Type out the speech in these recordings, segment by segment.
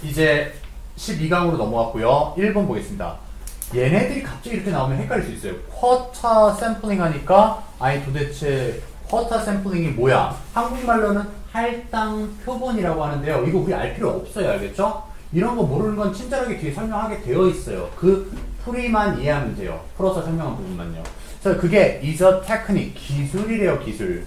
이제 12강으로 넘어갔고요. 1번 보겠습니다. 얘네들이 갑자기 이렇게 나오면 헷갈릴 수 있어요. 쿼터 샘플링 하니까 아니 도대체 쿼터 샘플링이 뭐야? 한국말로는 할당 표본이라고 하는데요. 이거 우리 알 필요 없어요. 알겠죠? 이런 거 모르는 건 친절하게 뒤에 설명하게 되어 있어요. 그 풀이만 이해하면 돼요. 풀어서 설명한 부분만요. 그래서 그게 is a technique, 기술이래요. 기술.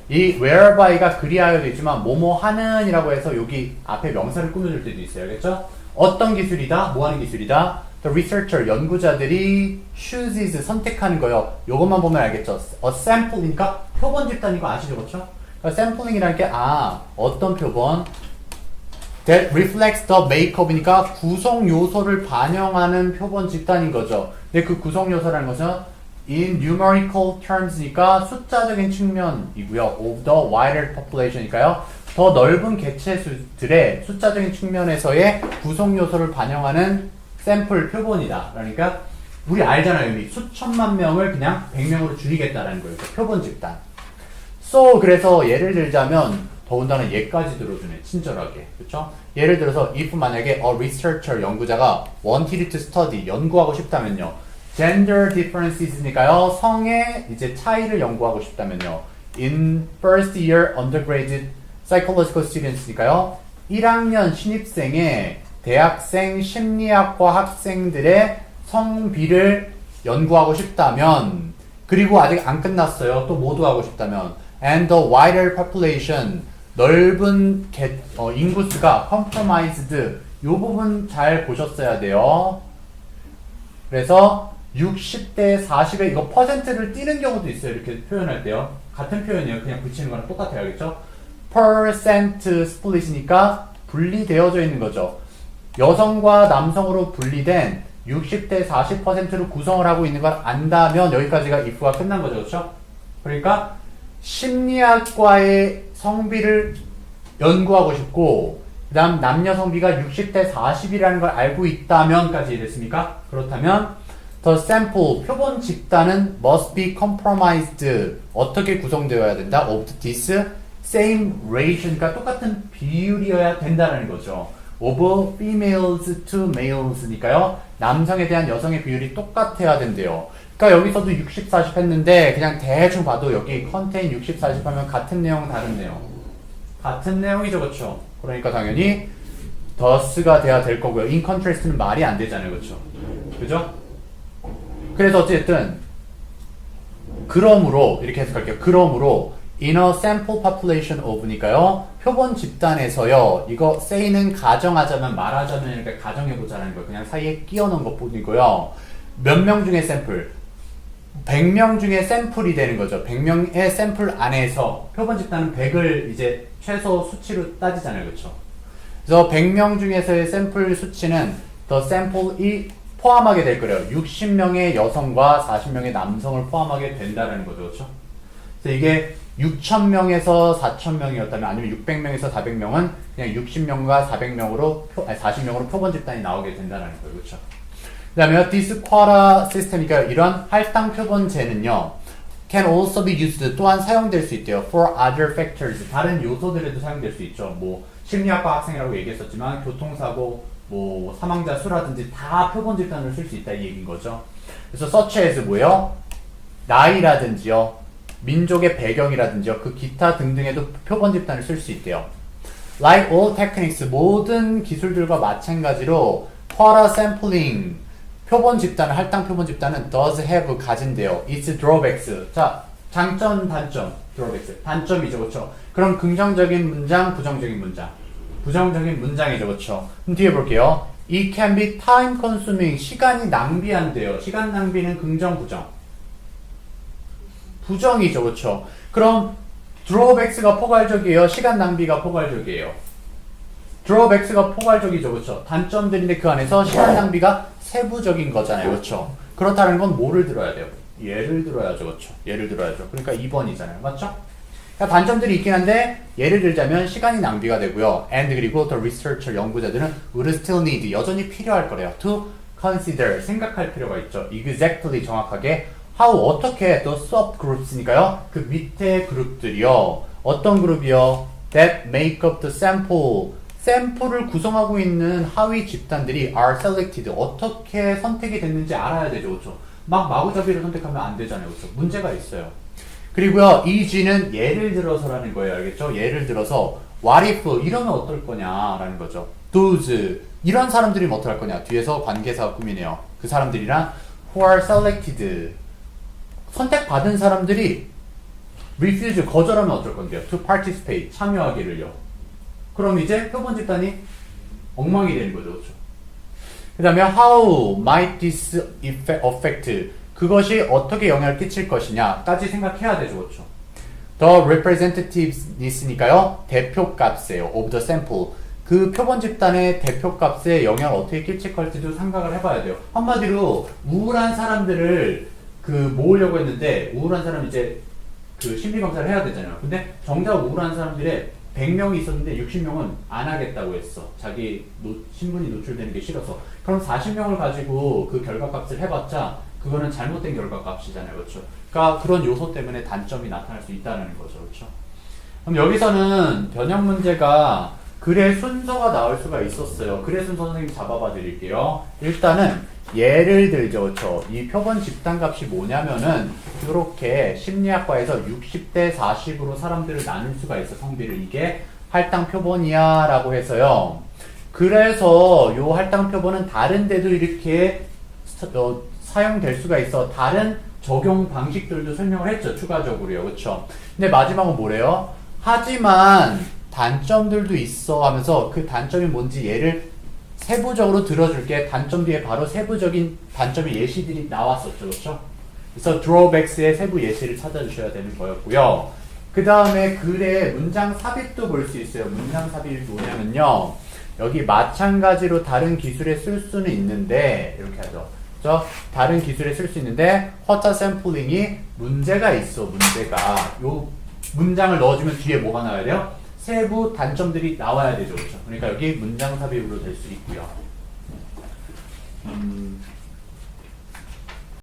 이 whereby가 그리하여 되지만 뭐뭐 하는 이라고 해서 여기 앞에 명사를 꾸며줄 때도 있어요. 알겠죠? 어떤 기술이다? 뭐 하는 기술이다? The researcher, 연구자들이 chooses, 선택하는 거요. 요것만 보면 알겠죠? A sample이니까 표본 집단인 거 아시죠? 그렇죠? 그러니까 sampling이라는 게 어떤 표본 that reflects the makeup이니까 구성 요소를 반영하는 표본 집단인 거죠. 근데 그 구성 요소라는 것은 in numerical terms니까 숫자적인 측면이고요. of the wider population이니까요. 더 넓은 개체수들의 숫자적인 측면에서의 구성 요소를 반영하는 샘플 표본이다. 그러니까 우리 알잖아요. 이미 수천만 명을 그냥 100명으로 줄이겠다라는 거예요. 표본 집단. So 그래서 예를 들자면 더군다나 얘까지 들어주네. 친절하게. 그렇죠? 예를 들어서 if 만약에 a researcher 연구자가 wanted to study 연구하고 싶다면요. gender differences니까요. 성의 이제 차이를 연구하고 싶다면요. in first year undergraduate psychological students니까요. 1학년 신입생의 대학생 심리학과 학생들의 성비를 연구하고 싶다면 그리고 아직 안 끝났어요. 또 모두 하고 싶다면 and the wider population 넓은 인구수가 compromised 이 부분 잘 보셨어야 돼요. 그래서 60대 40에 이거 퍼센트를 띄는 경우도 있어요. 이렇게 표현할 때요. 같은 표현이에요. 그냥 붙이는 거랑 똑같아요. 알겠죠? percent split이니까 분리되어져 있는 거죠. 여성과 남성으로 분리된 60대 40%로 구성을 하고 있는 걸 안다면 여기까지가 if가 끝난 거죠. 그렇죠? 그러니까 심리학과의 성비를 연구하고 싶고 그 다음 남녀 성비가 60대 40이라는 걸 알고 있다면까지 이랬습니까? 그렇다면 the sample, 표본 집단은 must be compromised 어떻게 구성되어야 된다? of this same ratio 그러니까 똑같은 비율이어야 된다는 거죠. of females to males니까요. 남성에 대한 여성의 비율이 똑같아야 된대요. 그러니까 여기서도 60, 40 했는데 그냥 대충 봐도 여기 컨테인 60, 40 하면 같은 내용 다른 내용 같은 내용이죠. 그렇죠? 그러니까 당연히 thus가 돼야 될 거고요. in contrast는 말이 안 되잖아요. 그렇죠? 그죠? 그래서 어쨌든 그러므로 이렇게 해석할게요. 그러므로 in a sample population of니까요. 표본 집단에서요. 이거 say는 가정하자면 말하자면 이렇게 가정해보자는 거예요. 그냥 사이에 끼워놓은 것 뿐이고요. 몇 명 중에 샘플 100명 중에 샘플이 되는 거죠. 100명의 샘플 안에서 표본 집단은 100을 이제 최소 수치로 따지잖아요. 그렇죠? 그래서 100명 중에서의 샘플 수치는 the sample이 포함하게 될 거예요. 60명의 여성과 40명의 남성을 포함하게 된다는 거죠. 그렇죠? 그래서 이게 6,000명에서 4,000명이었다면 아니면 600명에서 400명은 그냥 60명과 40명으로 표본 집단이 나오게 된다는 거예요. 그렇죠? 그 다음에 this quota system이니까 이러한 할당 표본제는요. can also be used 또한 사용될 수 있대요. for other factors 다른 요소들에도 사용될 수 있죠. 뭐 심리학과 학생이라고 얘기했었지만 교통사고 뭐 사망자 수라든지 다 표본 집단을 쓸 수 있다 이 얘기인 거죠. 그래서 such as 뭐예요? 나이라든지요. 민족의 배경이라든지요. 그 기타 등등에도 표본 집단을 쓸 수 있대요. Like all techniques 모든 기술들과 마찬가지로 quota sampling 표본 집단은 할당 표본 집단은 does have 가진대요. its drawbacks. 자, 장점, 단점, drawbacks. 단점이죠, 그렇죠? 그럼 긍정적인 문장, 부정적인 문장. 부정적인 문장이죠, 그렇죠? 그럼 뒤에 볼게요. It can be time consuming. 시간이 낭비한대요. 시간 낭비는 긍정, 부정. 부정이죠, 그렇죠? 그럼 drawbacks가 포괄적이에요. 시간 낭비가 포괄적이에요. drawbacks가 포괄적이죠, 그렇죠? 단점들인데 그 안에서 시간 낭비가 세부적인 거잖아요, 그렇죠? 그렇다는 건 뭐를 들어야 돼요? 예를 들어야죠, 그렇죠? 예를 들어야죠. 그러니까 2번이잖아요, 맞죠? 그러니까 단점들이 있긴 한데 예를 들자면 시간이 낭비가 되고요. and 그리고 the researcher 연구자들은 would still need 여전히 필요할 거래요. to consider 생각할 필요가 있죠. exactly 정확하게 how 어떻게 또 sub groups니까요. 그 밑에 그룹들이요. 어떤 그룹이요? that make up the sample 샘플을 구성하고 있는 하위 집단들이 are selected. 어떻게 선택이 됐는지 알아야 되죠. 그렇죠? 막 마구잡이로 선택하면 안 되잖아요. 그렇죠? 문제가 있어요. 그리고요, is는 예를 들어서라는 거예요. 알겠죠? 예를 들어서 what if 이러면 어떨 거냐라는 거죠. those 이런 사람들이면 어떡할 거냐. 뒤에서 관계사가 꾸미네요. 그 사람들이랑 who are selected 선택받은 사람들이 refuse 거절하면 어떨 건데요. to participate 참여하기를요. 그럼 이제 표본 집단이 엉망이 되는 거죠. 그렇죠? 그 다음에 how might this affect 그것이 어떻게 영향을 끼칠 것이냐까지 생각해야 되죠. 그렇죠? The representativeness니까요. 대표값이에요. of the sample 그 표본 집단의 대표값에 영향을 어떻게 끼칠 것인지도 생각을 해봐야 돼요. 한마디로 우울한 사람들을 모으려고 했는데 우울한 사람 이제 심리 검사를 해야 되잖아요. 근데 정작 우울한 사람들의 100명이 있었는데 60명은 안 하겠다고 했어. 자기 신분이 노출되는 게 싫어서. 그럼 40명을 가지고 그 결과값을 해봤자 그거는 잘못된 결과값이잖아요. 그렇죠? 그러니까 그런 요소 때문에 단점이 나타날 수 있다는 거죠. 그렇죠? 그럼 여기서는 변형 문제가 글의 순서가 나올 수가 있었어요. 글의 순서 선생님 잡아봐 드릴게요. 일단은 예를 들죠. 그렇죠? 이 표본 집단값이 뭐냐면은 이렇게 심리학과에서 60대 40으로 사람들을 나눌 수가 있어. 성비를. 이게 할당 표본이야 라고 해서요. 그래서 요 할당 표본은 다른 데도 이렇게 사용될 수가 있어. 다른 적용 방식들도 설명을 했죠. 추가적으로요. 그렇죠? 근데 마지막은 뭐래요? 하지만 단점들도 있어 하면서 그 단점이 뭔지 예를 세부적으로 들어줄게. 단점 뒤에 바로 세부적인 단점의 예시들이 나왔었죠. 그렇죠? 그래서 drawbacks의 세부 예시를 찾아주셔야 되는 거였고요. 그 다음에 글의 문장 삽입도 볼 수 있어요. 문장 삽입이 뭐냐면요. 여기 마찬가지로 다른 기술에 쓸 수는 있는데 이렇게 하죠. 그렇죠? 다른 기술에 쓸 수 있는데 허타 샘플링이 문제가 있어. 문제가. 요 문장을 넣어주면 뒤에 뭐가 나와야 돼요? 세부 단점들이 나와야 되죠. 그렇죠? 그러니까 여기 문장 삽입으로 될 수 있고요.